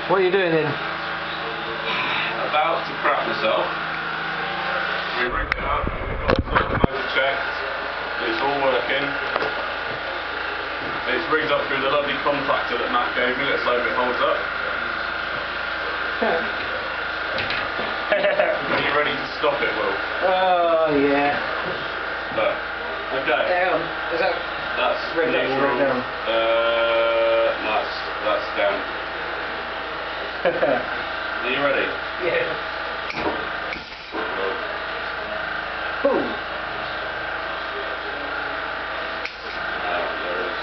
What are you doing then? About to crap myself. We rigged it up, we've got the motor checked, it's all working. It's rigged up through the lovely contactor that Matt gave me, let's hope it holds up. Are you ready to stop it, Will? Oh yeah. Look. Okay. Hang on. Is that... That's rigged up or rigged down? That's down. Are you ready? Yeah. Boom. There is.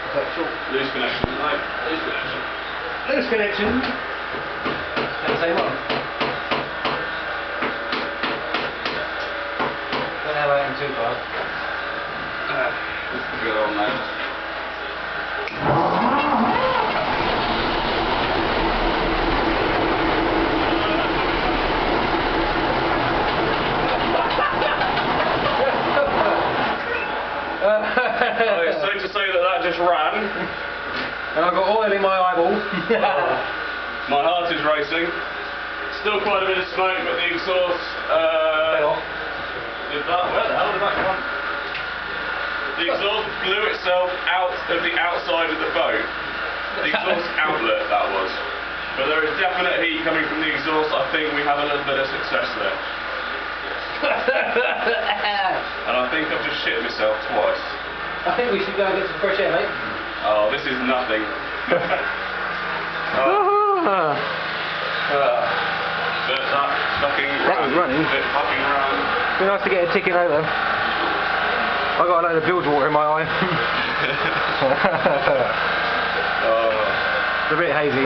Is that short? Loose connection. No, loose connection. Loose connection. And the same one. Don't have that in too far. Good old mate. It's safe to say that just ran. And I've got oil in my eyeball. My heart is racing. Still quite a bit of smoke, but the exhaust. Where the hell did that come from? The exhaust blew itself out of the outside of the boat. The exhaust outlet, that was. But there is definite heat coming from the exhaust. I think we have a little bit of success there. And I think I've just shit myself twice. I think we should go and get some fresh air, mate. Oh, this is nothing. But that fucking running. Bit fucking around. It'd be nice to get it ticking over. I got a load of bilge water in my eye. It's a bit hazy.